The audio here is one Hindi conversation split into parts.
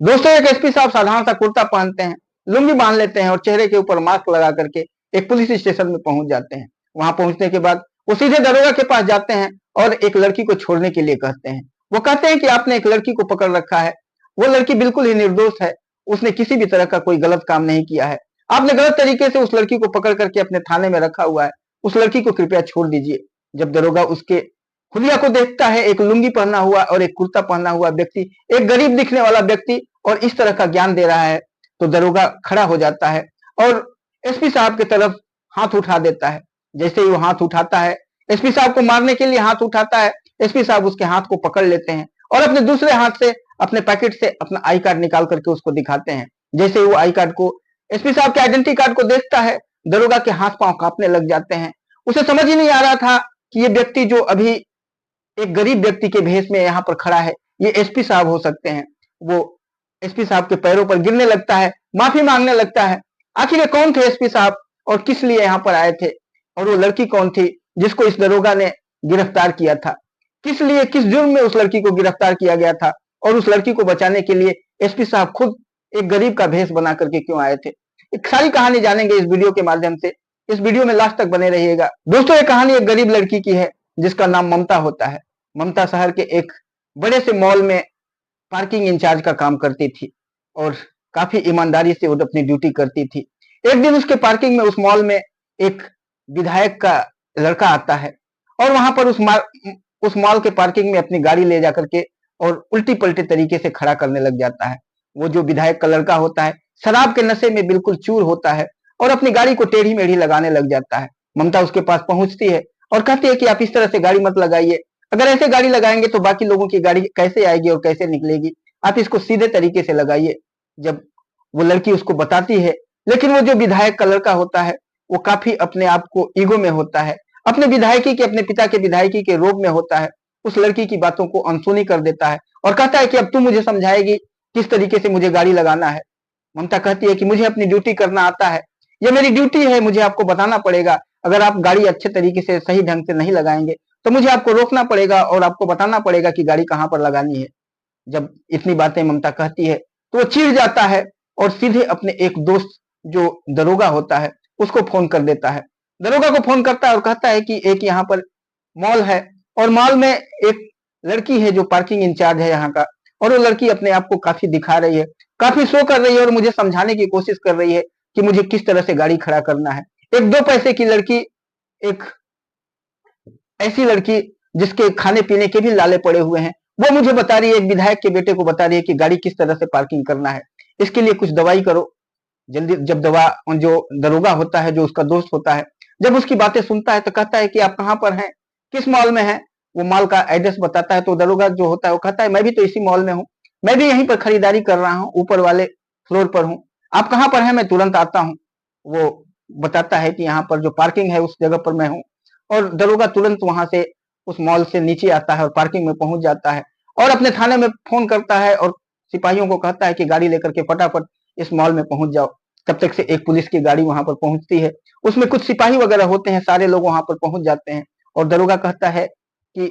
दोस्तों, एक एसपी साहब साधारण सा कुर्ता पहनते हैं, लुंगी बांध लेते हैं और चेहरे के ऊपर मास्क लगा करके एक पुलिस स्टेशन में पहुंच जाते हैं। वहां पहुंचने के बाद वो सीधे दरोगा के पास जाते हैं और एक लड़की को छोड़ने के लिए कहते हैं। वो कहते हैं कि आपने एक लड़की को पकड़ रखा है, वो लड़की बिल्कुल ही निर्दोष है, उसने किसी भी तरह का कोई गलत काम नहीं किया है। आपने गलत तरीके से उस लड़की को पकड़ करके अपने थाने में रखा हुआ है, उस लड़की को कृपया छोड़ दीजिए। जब दरोगा उसके हुलिया को देखता है, एक लुंगी पहना हुआ और एक कुर्ता पहना हुआ व्यक्ति, एक गरीब दिखने वाला व्यक्ति और इस तरह का ज्ञान दे रहा है, तो दरोगा खड़ा हो जाता है और एसपी साहब की तरफ हाथ उठा देता है। जैसे ही वो हाथ उठाता है, एसपी साहब को मारने के लिए हाथ उठाता है, एसपी साहब उसके हाथ को पकड़ लेते हैं और अपने दूसरे हाथ से अपने पैकेट से अपना आई कार्ड निकाल करके उसको दिखाते हैं। जैसे ही वो आई कार्ड को एसपी साहब के आइडेंटिटी कार्ड को देखता है, दरोगा के हाथ पांव कांपने लग जाते हैं। उसे समझ ही नहीं आ रहा था कि ये व्यक्ति जो अभी एक गरीब व्यक्ति के भेष में यहाँ पर खड़ा है, ये एसपी साहब हो सकते हैं। वो एसपी साहब के पैरों पर गिरने लगता है, माफी मांगने लगता है। आखिर ये कौन थे एसपी साहब और किस लिए यहाँ पर आए थे, और वो लड़की कौन थी जिसको इस दरोगा ने गिरफ्तार किया था, किस लिए, किस जुर्म में उस लड़की को गिरफ्तार किया गया था, और उस लड़की को बचाने के लिए एसपी साहब खुद एक गरीब का भेष बना करके क्यों आए थे। एक सारी कहानी जानेंगे इस वीडियो के माध्यम से। इस वीडियो में लास्ट तक बने रहिएगा। दोस्तों, ये कहानी एक गरीब लड़की की है जिसका नाम ममता होता है। ममता शहर के एक बड़े से मॉल में पार्किंग इंचार्ज का काम करती थी और काफी ईमानदारी से वो अपनी ड्यूटी करती थी। एक दिन उसके पार्किंग में, उस मॉल में, एक विधायक का लड़का आता है और वहां पर उस मॉल के पार्किंग में अपनी गाड़ी ले जाकर के और उल्टी पलटी तरीके से खड़ा करने लग जाता है। वो जो विधायक का लड़का होता है, शराब के नशे में बिल्कुल चूर होता है और अपनी गाड़ी को टेढ़ी मेढ़ी लगाने लग जाता है। ममता उसके पास पहुंचती है और कहती है कि आप इस तरह से गाड़ी मत लगाइए, अगर ऐसे गाड़ी लगाएंगे तो बाकी लोगों की गाड़ी कैसे आएगी और कैसे निकलेगी, आप इसको सीधे तरीके से लगाइए। जब वो लड़की उसको बताती है, लेकिन वो जो विधायक का लड़का होता है, वो काफी अपने आप को ईगो में होता है, अपने विधायकी के, अपने पिता के विधायकी के रोब में होता है। उस लड़की की बातों को अनसुनी कर देता है और कहता है कि अब तू मुझे समझाएगी किस तरीके से मुझे गाड़ी लगाना है। ममता कहती है कि मुझे अपनी ड्यूटी करना आता है, ये मेरी ड्यूटी है, मुझे आपको बताना पड़ेगा। अगर आप गाड़ी अच्छे तरीके से सही ढंग से नहीं लगाएंगे तो मुझे आपको रोकना पड़ेगा और आपको बताना पड़ेगा कि गाड़ी कहाँ पर लगानी है। जब इतनी बातें ममता कहती है तो वो चिढ़ जाता है और सीधे अपने एक दोस्त जो दरोगा होता है उसको फोन कर देता है। दरोगा को फोन करता है और कहता है कि एक यहाँ पर मॉल है और मॉल में एक लड़की है जो पार्किंग इंचार्ज है यहाँ का, और वो लड़की अपने आप को काफी दिखा रही है, काफी शो कर रही है और मुझे समझाने की कोशिश कर रही है कि मुझे किस तरह से गाड़ी खड़ा करना है। एक दो पैसे की लड़की, एक ऐसी लड़की जिसके खाने पीने के भी लाले पड़े हुए हैं, वो मुझे बता रही है, एक विधायक के बेटे को बता रही है कि गाड़ी किस तरह से पार्किंग करना है, इसके लिए कुछ दवाई करो जल्दी। जब दवा जो दरोगा होता है, जो उसका दोस्त होता है, जब उसकी बातें सुनता है तो कहता है कि आप कहाँ पर हैं, किस मॉल में हैं। वो मॉल का एड्रेस बताता है तो दरोगा जो होता है वो कहता है मैं भी तो इसी मॉल में हूँ, मैं भी यहीं पर खरीदारी कर रहा हूँ, ऊपर वाले फ्लोर पर हूँ, आप कहाँ पर हैं, मैं तुरंत आता हूँ। वो बताता है कि यहाँ पर जो पार्किंग है उस जगह पर मैं हूँ, और दरोगा तुरंत वहां से उस मॉल से नीचे आता है और पार्किंग में पहुंच जाता है और अपने थाने में फोन करता है और सिपाहियों को कहता है कि गाड़ी लेकर के फटाफट इस मॉल में पहुंच जाओ। तब तक से एक पुलिस की गाड़ी वहां पर पहुंचती है, उसमें कुछ सिपाही वगैरह होते हैं, सारे लोग वहां पर पहुंच जाते हैं और दरोगा कहता है कि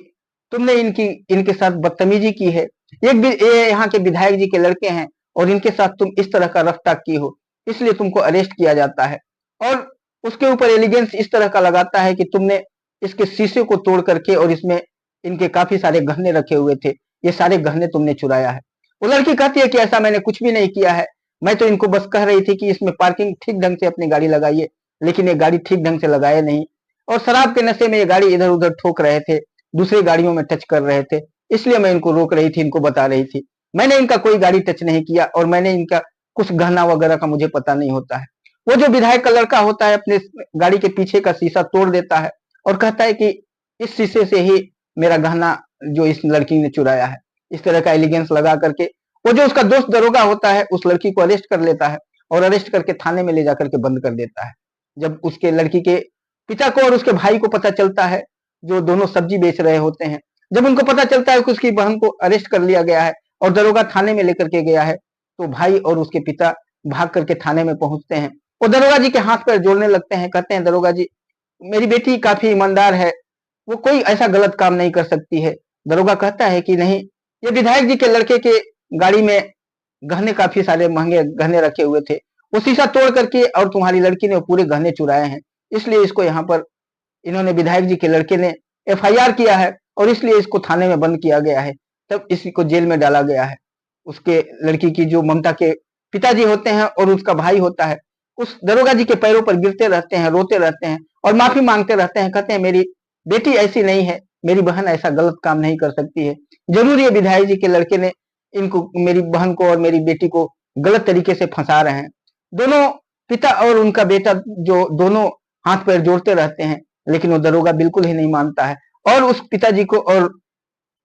तुमने इनके साथ बदतमीजी की है, ये यहाँ के विधायक जी के लड़के हैं और इनके साथ तुम इस तरह का रफ्तार की हो, इसलिए तुमको अरेस्ट किया जाता है। और उसके ऊपर एलिगेंस इस तरह का लगाता है कि तुमने इसके शीशे को तोड़ करके, और इसमें इनके काफी सारे गहने रखे हुए थे, ये सारे गहने तुमने चुराया है। वो लड़की कहती है कि ऐसा मैंने कुछ भी नहीं किया है, मैं तो इनको बस कह रही थी कि इसमें पार्किंग ठीक ढंग से अपनी गाड़ी लगाइए, लेकिन ये गाड़ी ठीक ढंग से लगाए नहीं और शराब के नशे में ये गाड़ी इधर उधर ठोक रहे थे, दूसरी गाड़ियों में टच कर रहे थे, इसलिए मैं इनको रोक रही थी, इनको बता रही थी। मैंने इनका कोई गाड़ी टच नहीं किया और मैंने इनका कुछ गहना वगैरह का मुझे पता नहीं होता है। वो जो विधायक का लड़का होता है अपने गाड़ी के पीछे का शीशा तोड़ देता है और कहता है कि इस शीशे से ही मेरा गहना जो इस लड़की ने चुराया है। इस तरह का एलिगेंस लगा करके वो जो उसका दोस्त दरोगा होता है उस लड़की को अरेस्ट कर लेता है और अरेस्ट करके थाने में ले जाकर के बंद कर देता है। जब उसके लड़की के पिता को और उसके भाई को पता चलता है, जो दोनों सब्जी बेच रहे होते हैं, जब उनको पता चलता है कि उसकी बहन को अरेस्ट कर लिया गया है और दरोगा थाने में लेकर के गया है, तो भाई और उसके पिता भाग करके थाने में पहुंचते हैं। वो दरोगा जी के हाथ पैर जोड़ने लगते हैं, कहते हैं दरोगा जी मेरी बेटी काफी ईमानदार है, वो कोई ऐसा गलत काम नहीं कर सकती है। दरोगा कहता है कि नहीं, ये विधायक जी के लड़के के गाड़ी में गहने, काफी सारे महंगे गहने रखे हुए थे, वो शीशा तोड़ करके और तुम्हारी लड़की ने वो पूरे गहने चुराए हैं। इसलिए इसको यहाँ पर इन्होंने, विधायक जी के लड़के ने एफआईआर किया है और इसलिए इसको थाने में बंद किया गया है, तब इसी को जेल में डाला गया है। उसके लड़की की जो ममता के पिताजी होते हैं और उसका भाई होता है, उस दरोगा जी के पैरों पर गिरते रहते हैं, रोते रहते हैं और माफी मांगते रहते हैं। कहते हैं मेरी बेटी ऐसी नहीं है, मेरी बहन ऐसा गलत काम नहीं कर सकती है। जरूर ये विधायक जी के लड़के ने इनको, मेरी बहन को और मेरी बेटी को गलत तरीके से फंसा रहे हैं। दोनों पिता और उनका बेटा जो दोनों हाथ पैर जोड़ते रहते हैं, लेकिन वो दरोगा बिल्कुल ही नहीं मानता है और उस पिताजी को और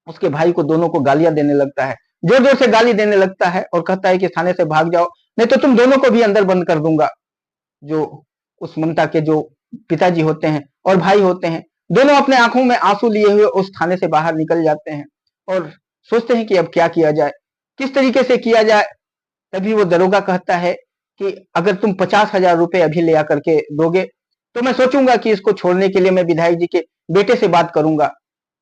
उसके भाई को, दोनों को गालियां देने लगता है, जोर जोर से गाली देने लगता है और कहता है कि थाने से भाग जाओ, नहीं तो तुम दोनों को भी अंदर बंद कर दूंगा। जो उस ममता के जो पिताजी होते हैं और भाई होते हैं, दोनों अपने आंखों में आंसू लिए हुए उस थाने से बाहर निकल जाते हैं और सोचते हैं कि अब क्या किया जाए, किस तरीके से किया जाए। तभी वो दरोगा कहता है कि अगर तुम 50,000 रुपए अभी ले आकर के दोगे तो मैं सोचूंगा कि इसको छोड़ने के लिए मैं विधायक जी के बेटे से बात करूंगा।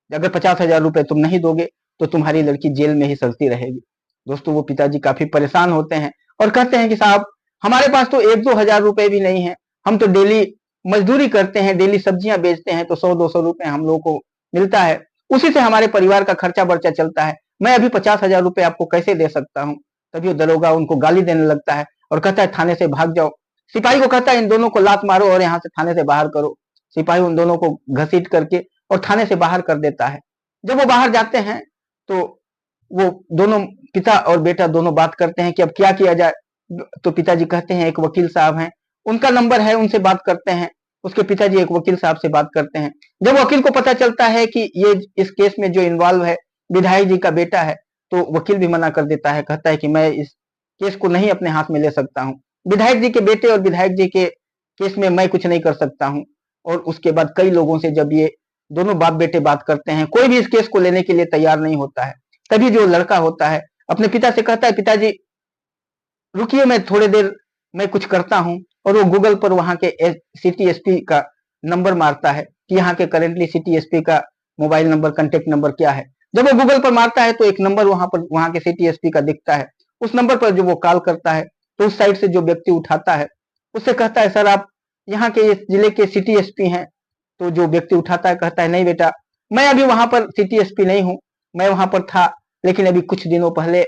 अगर 50,000 रुपए तुम नहीं दोगे तो तुम्हारी लड़की जेल में ही सड़ती रहेगी। दोस्तों, वो पिताजी काफी परेशान होते हैं और कहते हैं कि साहब, हमारे पास तो 1-2 हजार रुपए भी नहीं है, हम तो डेली मजदूरी करते हैं, डेली सब्जियां बेचते हैं, तो 100-200 रुपए हम लोगों को मिलता है, उसी से हमारे परिवार का खर्चा बर्चा चलता है, मैं अभी 50,000 रुपए आपको कैसे दे सकता हूँ। तभी वो दरोगा उनको गाली देने लगता है और कहता है थाने से भाग जाओ। सिपाही को कहता है इन दोनों को लात मारो और यहाँ से थाने से बाहर करो। सिपाही उन दोनों को घसीट करके और थाने से बाहर कर देता है। जब वो बाहर जाते हैं तो वो दोनों, पिता और बेटा दोनों बात करते हैं कि अब क्या किया जाए। तो पिताजी कहते हैं एक वकील साहब हैं, उनका नंबर है, उनसे बात करते हैं। उसके पिताजी एक वकील साहब से बात करते हैं। जब वकील को पता चलता है कि ये इस केस में जो इन्वॉल्व है विधायक जी का बेटा है, तो वकील भी मना कर देता है, कहता है कि मैं इस केस को नहीं अपने हाथ में ले सकता हूँ, विधायक जी के बेटे और विधायक जी के केस में मैं कुछ नहीं कर सकता हूँ। और उसके बाद कई लोगों से जब ये दोनों बाप बेटे बात करते हैं, कोई भी इस केस को लेने के लिए तैयार नहीं होता है। तभी जो लड़का होता है अपने पिता से कहता है, पिताजी रुकिए, मैं थोड़ी देर मैं कुछ करता हूँ। और वो गूगल पर वहां के सिटी एसपी का नंबर मारता है कि यहाँ के करेंटली सिटी एसपी का मोबाइल नंबर, कांटेक्ट नंबर क्या है। जब वो गूगल पर मारता है तो एक नंबर वहां पर, वहां के सिटी एसपी का दिखता है। उस नंबर पर जो वो कॉल करता है तो उस साइड से जो व्यक्ति उठाता है उससे कहता है, सर आप यहाँ के इस जिले के सिटी एसपी हैं। तो जो व्यक्ति उठाता है कहता है, नहीं बेटा, मैं अभी वहां पर सिटी एसपी नहीं हूँ, मैं वहां पर था, लेकिन अभी कुछ दिनों पहले,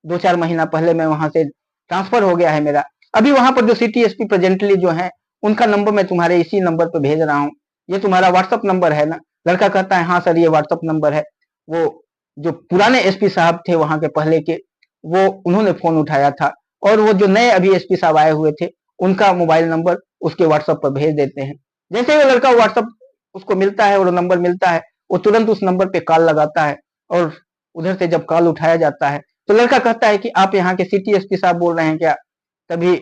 2-4 महीना पहले मैं वहां से ट्रांसफर हो गया है मेरा। अभी वहां पर जो सिटी एसपी प्रेजेंटली जो है, उनका नंबर मैं तुम्हारे इसी नंबर पे भेज रहा हूँ। ये तुम्हारा व्हाट्सअप नंबर है ना? लड़का कहता है, हाँ सर, ये व्हाट्सअप नंबर है। वो जो पुराने एसपी साहब थे वहां के पहले के, वो उन्होंने फोन उठाया था और वो जो नए अभी एसपी साहब आए हुए थे उनका मोबाइल नंबर उसके व्हाट्सएप पर भेज देते हैं। जैसे ही वो लड़का व्हाट्सएप उसको मिलता है और वो नंबर मिलता है, वो तुरंत उस नंबर पे कॉल लगाता है और उधर से जब कॉल उठाया जाता है तो लड़का कहता है कि आप यहाँ के सिटी एसपी साहब बोल रहे हैं क्या? तभी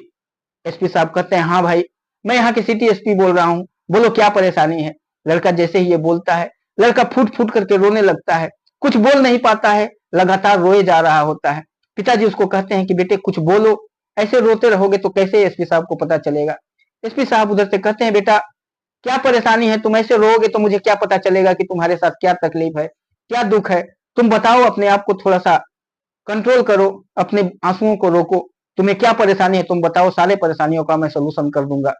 एसपी साहब कहते हैं, हाँ भाई, मैं यहाँ के सिटी एसपी बोल रहा हूँ, बोलो क्या परेशानी है। लड़का जैसे ही ये बोलता है, लड़का फूट फूट करके रोने लगता है, कुछ बोल नहीं पाता है, लगातार रोए जा रहा होता है। पिताजी उसको कहते हैं कि बेटे कुछ बोलो, ऐसे रोते रहोगे तो कैसे एसपी साहब को पता चलेगा। एसपी साहब उधर से कहते हैं, बेटा क्या परेशानी है, तुम ऐसे रोओगे तो मुझे क्या पता चलेगा कि तुम्हारे साथ क्या तकलीफ है, क्या दुख है। तुम बताओ, अपने आप को थोड़ा सा कंट्रोल करो, अपने आंसुओं को रोको, तुम्हें क्या परेशानी है तुम बताओ, सारे परेशानियों का मैं सोल्यूशन कर दूंगा।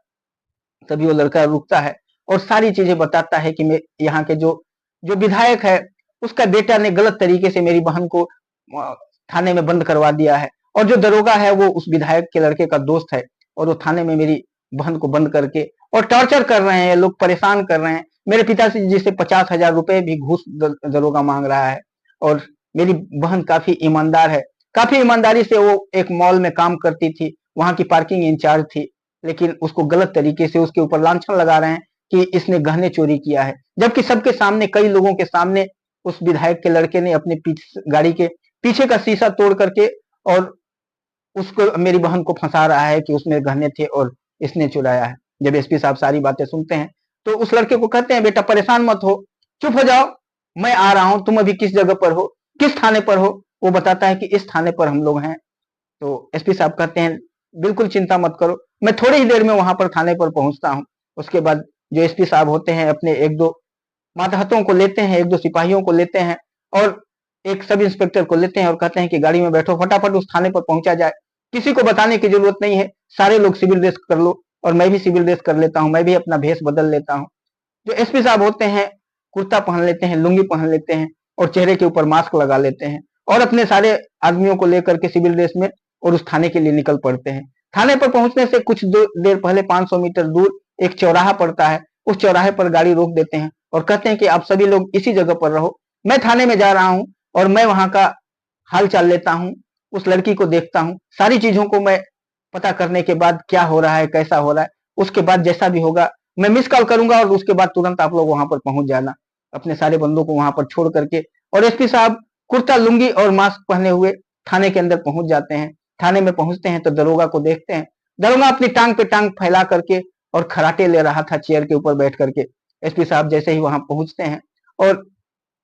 तभी वो लड़का रुकता है और सारी चीजें बताता है कि मैं यहाँ के जो जो विधायक है उसका बेटा ने गलत तरीके से मेरी बहन को थाने में बंद करवा दिया है और जो दरोगा है वो उस विधायक के लड़के का दोस्त है और वो थाने में मेरी बहन को बंद करके और टॉर्चर कर रहे हैं, लोग परेशान कर रहे हैं। मेरे पिताजी जी से 50,000 रुपए भी घूस दरोगा मांग रहा है। और मेरी बहन काफी ईमानदार है, काफी ईमानदारी से वो एक मॉल में काम करती थी, वहां की पार्किंग इंचार्ज थी, लेकिन उसको गलत तरीके से उसके ऊपर लांछन लगा रहे हैं कि इसने गहने चोरी किया है, जबकि सबके सामने, कई लोगों के सामने उस विधायक के लड़के ने अपने गाड़ी के पीछे का शीशा तोड़ करके और उसको, मेरी बहन को फंसा रहा है कि उसमें गहने थे और इसने चुराया है। जब एसपी साहब सारी बातें सुनते हैं तो उस लड़के को कहते हैं, बेटा परेशान मत हो, चुप हो जाओ, मैं आ रहा हूं, तुम अभी किस जगह पर हो, किस थाने पर हो। वो बताता है कि इस थाने पर हम लोग हैं। तो एसपी साहब कहते हैं, बिल्कुल चिंता मत करो, मैं थोड़ी ही देर में वहां पर थाने पर पहुंचता हूँ। उसके बाद जो एसपी साहब होते हैं अपने 1-2 मातहतों को लेते हैं, 1-2 सिपाहियों को लेते हैं और एक सब इंस्पेक्टर को लेते हैं और कहते हैं कि गाड़ी में बैठो, फटाफट उस थाने पर पहुंचा जाए, किसी को बताने की जरूरत नहीं है, सारे लोग सिविल ड्रेस कर लो, और मैं भी सिविल ड्रेस कर लेता हूँ, मैं भी अपना भेष बदल लेता हूँ। जो एसपी साहब होते हैं कुर्ता पहन लेते हैं, लुंगी पहन लेते हैं और चेहरे के ऊपर मास्क लगा लेते हैं और अपने सारे आदमियों को लेकर के सिविल ड्रेस में और उस थाने के लिए निकल पड़ते हैं। थाने पर पहुंचने से कुछ देर पहले 500 मीटर दूर एक चौराहा पड़ता है, उस चौराहे पर गाड़ी रोक देते हैं और कहते हैं कि आप सभी लोग इसी जगह पर रहो, मैं थाने में जा रहा हूं और मैं वहां का हाल चाल लेता हूं, उस लड़की को देखता हूं, सारी चीजों को मैं पता करने के बाद क्या हो रहा है, कैसा हो रहा है, उसके बाद जैसा भी होगा मैं मिस कॉल करूंगा और उसके बाद तुरंत आप लोग वहां पर पहुंच जाना, अपने सारे बंदों को वहां पर छोड़ करके। और एसपी साहब कुर्ता लुंगी और मास्क पहने हुए थाने के अंदर पहुंच जाते हैं। थाने में पहुंचते हैं तो दरोगा को देखते हैं, दरोगा अपनी टांग पे टांग फैला करके और खराटे ले रहा था चेयर के ऊपर बैठ करके। एसपी साहब जैसे ही वहां पहुंचते हैं और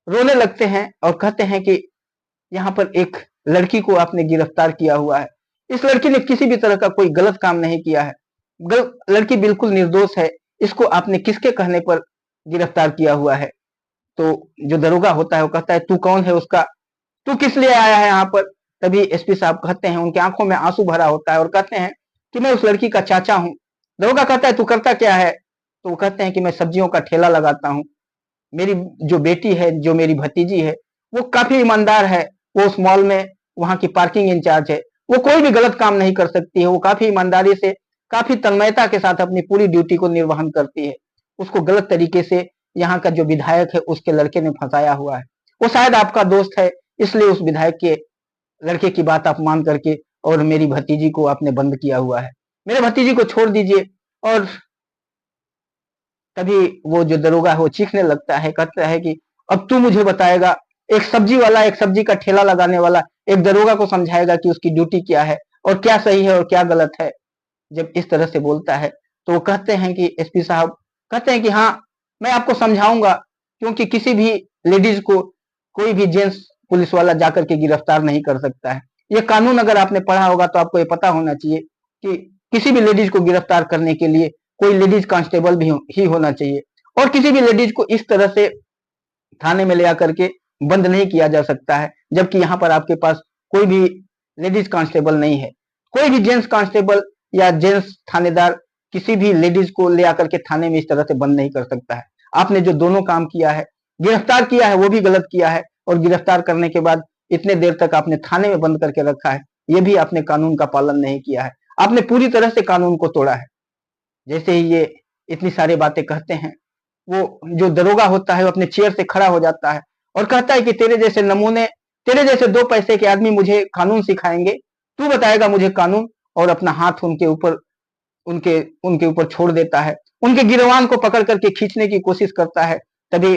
रोने लगते हैं और कहते हैं कि यहाँ पर एक लड़की को आपने गिरफ्तार किया हुआ है, इस लड़की ने किसी भी तरह का कोई गलत काम नहीं किया है, लड़की बिल्कुल निर्दोष है, इसको आपने किसके कहने पर गिरफ्तार किया हुआ है? तो जो दरोगा होता है वो कहता है तू कौन है उसका, तू किस लिए आया है यहाँ पर? तभी एसपी साहब कहते हैं, उनकी आंखों में आंसू भरा होता है और कहते हैं कि मैं उस लड़की का चाचा हूँ। दरोगा कहता है तू करता क्या है? तो वो कहते हैं कि मैं सब्जियों का ठेला लगाता हूँ, मेरी जो बेटी है, जो मेरी भतीजी है, वो काफी ईमानदार है, वो उस मॉल में वहां की पार्किंग इंचार्ज है, वो कोई भी गलत काम नहीं कर सकती है, वो काफी ईमानदारी से, काफी तन्मयता के साथ अपनी पूरी ड्यूटी को निर्वहन करती है, उसको गलत तरीके से यहाँ का जो विधायक है उसके लड़के ने फंसाया हुआ है, वो शायद आपका दोस्त है, इसलिए उस विधायक के लड़के की बात आप मान करके और मेरी भतीजी को आपने बंद किया हुआ है, मेरे भतीजी को छोड़ दीजिए। और तभी वो जो दरोगा है वो चीखने लगता है, कहता है कि अब तू मुझे बताएगा, एक सब्जी वाला, एक सब्जी का ठेला लगाने वाला एक दरोगा को समझाएगा कि उसकी ड्यूटी क्या है और क्या सही है और क्या गलत है। जब इस तरह से बोलता है तो वो कहते हैं कि एसपी साहब कहते हैं कि हाँ, मैं आपको समझाऊंगा, क्योंकि किसी भी लेडीज को कोई भी जेंट्स पुलिस वाला जाकर के गिरफ्तार नहीं कर सकता है। ये कानून अगर आपने पढ़ा होगा तो आपको ये पता होना चाहिए कि किसी भी लेडीज को गिरफ्तार करने के लिए कोई लेडीज कांस्टेबल भी ही होना चाहिए और किसी भी लेडीज को इस तरह से थाने में ले आकर के बंद नहीं किया जा सकता है, जबकि यहाँ पर आपके पास कोई भी लेडीज कांस्टेबल नहीं है। कोई भी जेंट्स कांस्टेबल या जेंट्स थानेदार किसी भी लेडीज को ले आकर के थाने में इस तरह से बंद नहीं कर सकता है। आपने जो दोनों काम किया है, गिरफ्तार किया है वो भी गलत किया है, और गिरफ्तार करने के बाद इतने देर तक आपने थाने में बंद करके रखा है, ये भी आपने कानून का पालन नहीं किया है, आपने पूरी तरह से कानून को तोड़ा है। जैसे ही ये इतनी सारी बातें कहते हैं, वो जो दरोगा होता है वो अपने चेयर से खड़ा हो जाता है और कहता है कि तेरे जैसे नमूने, तेरे जैसे दो पैसे के आदमी मुझे कानून सिखाएंगे, तू बताएगा मुझे कानून? और अपना हाथ उनके ऊपर उनके उनके ऊपर छोड़ देता है, उनके गिरवान को पकड़ करके खींचने की कोशिश करता है। तभी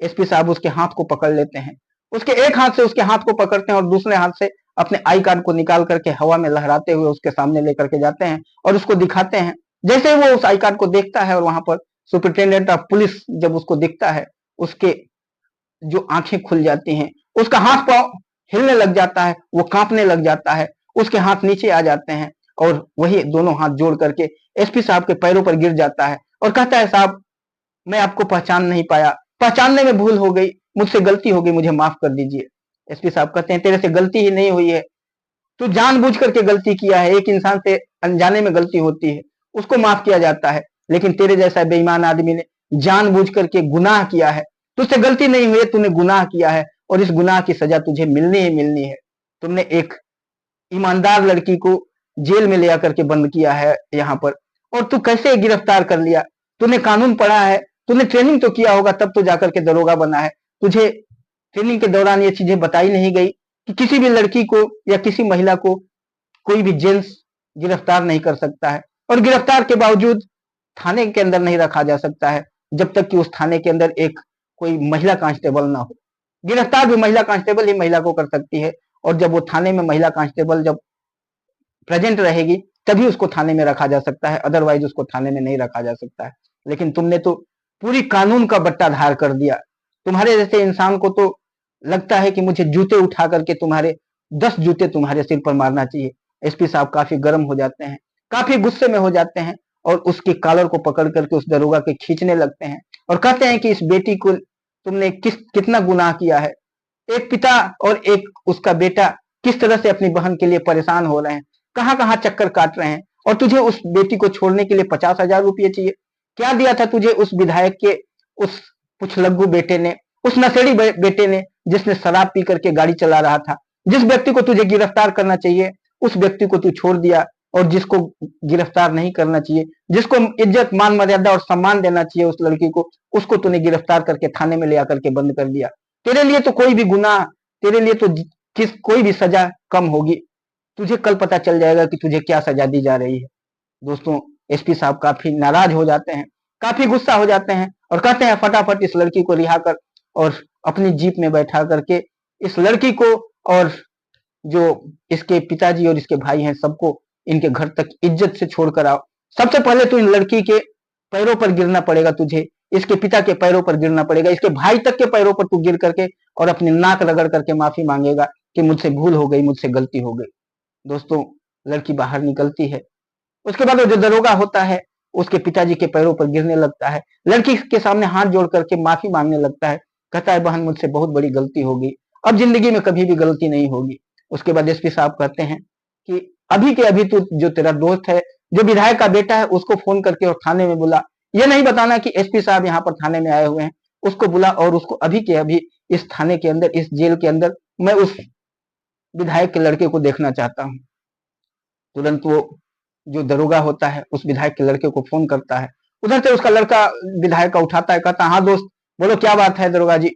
एसपी साहब उसके हाथ को पकड़ लेते हैं, उसके एक हाथ से उसके हाथ को पकड़ते हैं और दूसरे हाथ से अपने आई कार्ड को निकाल करके हवा में लहराते हुए उसके सामने लेकर के जाते हैं और उसको दिखाते हैं। जैसे वो उस आई कार्ड को देखता है और वहां पर सुपरिटेंडेंट ऑफ पुलिस जब उसको दिखता है, उसके जो आंखें खुल जाती हैं, उसका हाथ पांव हिलने लग जाता है, वो कांपने लग जाता है, उसके हाथ नीचे आ जाते हैं और वही दोनों हाथ जोड़ करके एसपी साहब के पैरों पर गिर जाता है और कहता है साहब, मैं आपको पहचान नहीं पाया, पहचानने में भूल हो गई, मुझसे गलती हो गई, मुझे माफ कर दीजिए। एसपी साहब कहते हैं तेरे से गलती ही नहीं हुई है, तू जानबूझ करके गलती किया है, एक इंसान से अनजाने में गलती होती है, उसको माफ किया जाता है, लेकिन तेरे जैसा बेईमान आदमी ने जानबूझ करके गुनाह किया है, तुझसे गलती नहीं हुई, तूने गुनाह किया है और इस गुनाह की सजा तुझे मिलनी ही मिलनी है। तुमने एक ईमानदार लड़की को जेल में ले आकर के बंद किया है यहाँ पर, और तू कैसे गिरफ्तार कर लिया? तूने कानून पढ़ा है, तूने ट्रेनिंग तो किया होगा, तब तो जाकर के दरोगा बना है, तुझे ट्रेनिंग के दौरान ये चीजें बताई नहीं गई कि किसी भी लड़की को या किसी महिला को कोई भी जेंट्स गिरफ्तार नहीं कर सकता है, और गिरफ्तार के बावजूद थाने के अंदर नहीं रखा जा सकता है जब तक कि उस थाने के अंदर एक कोई महिला कांस्टेबल ना हो। गिरफ्तार भी महिला कांस्टेबल ही महिला को कर सकती है, और जब वो थाने में महिला कांस्टेबल जब प्रेजेंट रहेगी तभी उसको थाने में रखा जा सकता है, अदरवाइज उसको थाने में नहीं रखा जा सकता है। लेकिन तुमने तो पूरी कानून का बट्टाधार कर दिया। तुम्हारे जैसे इंसान को तो लगता है कि मुझे जूते उठा करके तुम्हारे 10 जूते तुम्हारे सिर पर मारना चाहिए। एसपी साहब काफी गर्म हो जाते हैं, काफी गुस्से में हो जाते हैं और उसकी कॉलर को पकड़ करके उस दरोगा के खींचने लगते हैं और कहते हैं कि इस बेटी को तुमने कितना गुनाह किया है, एक पिता और एक उसका बेटा किस तरह से अपनी बहन के लिए परेशान हो रहे हैं, कहाँ कहाँ चक्कर काट रहे हैं, और तुझे उस बेटी को छोड़ने के लिए 50,000 रुपये चाहिए। क्या दिया था तुझे उस विधायक के उस पुछलग्गू बेटे ने, उस नशेड़ी बेटे ने, जिसने शराब पी करके गाड़ी चला रहा था। जिस व्यक्ति को तुझे गिरफ्तार करना चाहिए उस व्यक्ति को तू छोड़ दिया, और जिसको गिरफ्तार नहीं करना चाहिए, जिसको इज्जत मान मर्यादा और सम्मान देना चाहिए उस लड़की को, उसको तूने गिरफ्तार करके थाने में ले आकर के बंद कर दिया। तेरे लिए तो कोई भी गुनाह, तेरे लिए तो कोई भी सजा कम होगी। तुझे कल पता चल जाएगा कि तुझे क्या सजा दी जा रही है। दोस्तों, एसपी साहब काफी नाराज हो जाते हैं, काफी गुस्सा हो जाते हैं, और कहते हैं फटाफट इस लड़की को रिहा कर और अपनी जीप में बैठा करके इस लड़की को और जो इसके पिताजी और इसके भाई हैं सबको इनके घर तक इज्जत से छोड़कर आओ। सबसे पहले तो इन लड़की के पैरों पर गिरना पड़ेगा तुझे, इसके पिता के पैरों पर गिरना पड़ेगा, इसके भाई तक के पैरों पर तू गिर करके और अपनी नाक रगड़ करके माफी मांगेगा कि मुझसे भूल हो गई, मुझसे गलती हो गई। दोस्तों, लड़की बाहर निकलती है। उसके बाद वो जो दरोगा होता है उसके पिताजी के पैरों पर गिरने लगता है, लड़की के सामने हाथ जोड़ करके माफी मांगने लगता है, कहता है बहन मुझसे बहुत बड़ी गलती हो गई, अब जिंदगी में कभी भी गलती नहीं होगी। उसके बाद एसपी साहब कहते हैं कि अभी के अभी तू जो तेरा दोस्त है, जो विधायक का बेटा है, उसको फोन करके और थाने में बुला। ये नहीं बताना कि एसपी साहब यहाँ पर थाने में आए हुए हैं, उसको बुला और उसको अभी के अभी इस थाने के अंदर, इस जेल के अंदर मैं उस विधायक के लड़के को देखना चाहता हूँ। तुरंत वो जो दरोगा होता है उस विधायक के लड़के को फोन करता है। उधर से उसका लड़का विधायक का उठाता है, कहता है हाँ दोस्त बोलो क्या बात है दरोगा जी।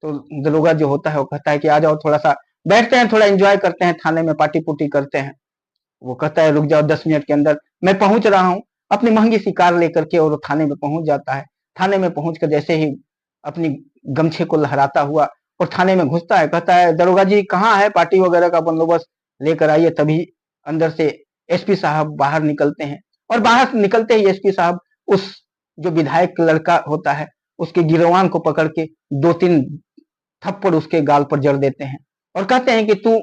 तो दरोगा जो होता है वो कहता है कि आ जाओ, थोड़ा सा बैठते हैं, थोड़ा एंजॉय करते हैं, थाने में पार्टी पुर्टी करते हैं। वो कहता है रुक जाओ 10 मिनट के अंदर मैं पहुंच रहा हूँ, अपनी महंगी सी कार लेकर के, और वो थाने में पहुंच जाता है। थाने में पहुंच कर जैसे ही अपनी गमछे को लहराता हुआ और थाने में घुसता है, कहता है दरोगा जी कहाँ है, पार्टी वगैरह का बंदोबस्त लेकर आइए। तभी अंदर से एसपी साहब बाहर निकलते हैं, और बाहर निकलते ही एसपी साहब उस जो विधायक लड़का होता है उसके गिरवान को पकड़ के 2-3 थप्पड़ उसके गाल पर जड़ देते हैं, और कहते हैं कि तू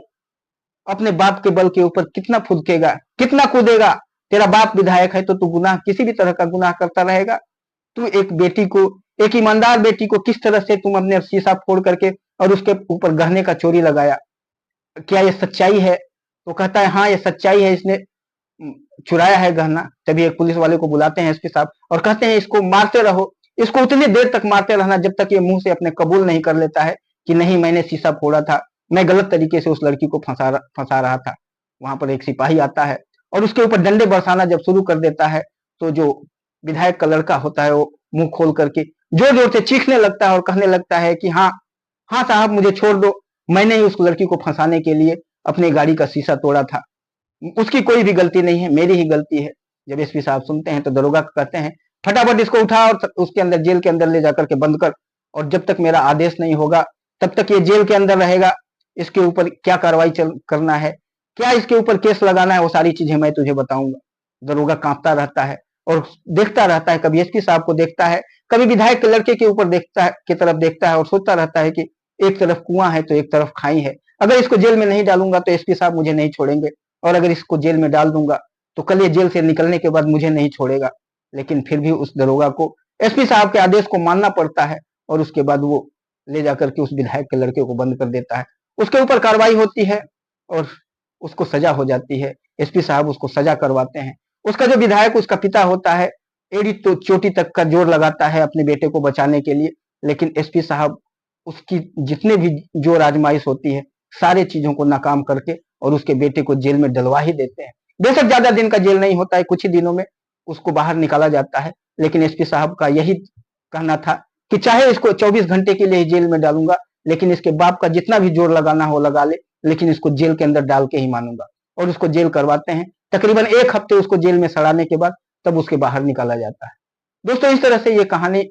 अपने बाप के बल के ऊपर कितना फुदकेगा, कितना कूदेगा, तेरा बाप विधायक है तो तू गुनाह, किसी भी तरह का गुनाह करता रहेगा। तू एक बेटी को, एक ईमानदार बेटी को किस तरह से तुम अपने शीशा फोड़ करके और उसके ऊपर गहने का चोरी लगाया, क्या ये सच्चाई है? तो कहता है हाँ ये सच्चाई है, इसने चुराया है गहना। तभी एक पुलिस वाले को बुलाते हैं एसपी साहब और कहते हैं इसको मारते रहो, इसको उतनी देर तक मारते रहना जब तक ये मुंह से अपने कबूल नहीं कर लेता है कि नहीं मैंने शीशा फोड़ा था, मैं गलत तरीके से उस लड़की को फंसा रहा था। वहां पर एक सिपाही आता है और उसके ऊपर डंडे बरसाना जब शुरू कर देता है तो जो विधायक का लड़का होता है वो मुंह खोल करके जोर जोर से चीखने लगता है और कहने लगता है कि हाँ हाँ साहब मुझे छोड़ दो, मैंने ही उस लड़की को फंसाने के लिए अपनी गाड़ी का शीशा तोड़ा था, उसकी कोई भी गलती नहीं है, मेरी ही गलती है। जब एसपी साहब सुनते हैं तो दरोगा कहते हैं फटाफट इसको उठा और उसके अंदर जेल के अंदर ले जाकर के बंद कर, और जब तक मेरा आदेश नहीं होगा तब तक ये जेल के अंदर रहेगा। इसके ऊपर क्या कार्रवाई करना है, क्या इसके ऊपर केस लगाना है, वो सारी चीजें मैं तुझे बताऊंगा। दरोगा कांपता रहता है और देखता रहता है, कभी एसपी साहब को देखता है, कभी विधायक के लड़के के ऊपर देखता है, की तरफ देखता है और सोचता रहता है कि एक तरफ कुआं है तो एक तरफ खाई है, अगर इसको जेल में नहीं डालूंगा तो एसपी साहब मुझे नहीं छोड़ेंगे, और अगर इसको जेल में डाल दूंगा तो कल ये जेल से निकलने के बाद मुझे नहीं छोड़ेगा। लेकिन फिर भी उस दरोगा को एसपी साहब के आदेश को मानना पड़ता है, और उसके बाद वो ले जाकर के उस विधायक के लड़के को बंद कर देता है। उसके ऊपर कार्रवाई होती है और उसको सजा हो जाती है, एसपी साहब उसको सजा करवाते हैं। उसका जो विधायक उसका पिता होता है एड़ी तो चोटी तक का जोर लगाता है अपने बेटे को बचाने के लिए, लेकिन एसपी साहब उसकी जितने भी जोर आजमाइश होती है सारे चीजों को नाकाम करके और उसके बेटे को जेल में डलवा ही देते हैं। बेशक ज्यादा दिन का जेल नहीं होता है, कुछ ही दिनों में उसको बाहर निकाला जाता है, लेकिन एसपी साहब का यही कहना था कि चाहे इसको 24 घंटे के लिए जेल में डालूंगा, लेकिन इसके बाप का जितना भी जोर लगाना हो लगा ले, लेकिन इसको जेल के अंदर डाल के ही मानूंगा। और उसको जेल करवाते हैं, तकरीबन 1 हफ्ते उसको जेल में सड़ाने के बाद तब उसके बाहर निकाला जाता है। दोस्तों, इस तरह से ये कहानी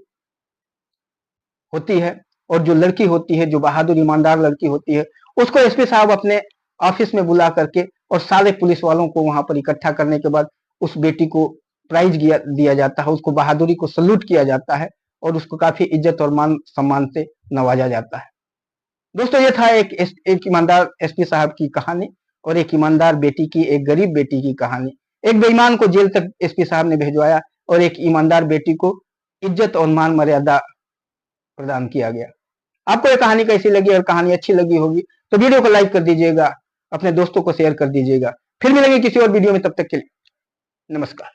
होती है, और जो लड़की होती है, जो बहादुर ईमानदार लड़की होती है, उसको एसपी साहब अपने ऑफिस में बुला करके और सारे पुलिस वालों को वहां पर इकट्ठा करने के बाद उस बेटी को प्राइज दिया जाता है, उसको बहादुरी को सल्यूट किया जाता है और उसको काफी इज्जत और मान सम्मान से नवाजा जाता है। दोस्तों, ये था एक ईमानदार एसपी साहब की कहानी और एक ईमानदार बेटी की, एक गरीब बेटी की कहानी। एक बेईमान को जेल तक एसपी साहब ने भिजवाया और एक ईमानदार बेटी को इज्जत और मान मर्यादा प्रदान किया गया। आपको ये कहानी कैसी लगी, और कहानी अच्छी लगी होगी तो वीडियो को लाइक कर दीजिएगा, अपने दोस्तों को शेयर कर दीजिएगा। फिर मिलेंगे किसी और वीडियो में, तब तक के लिए नमस्कार।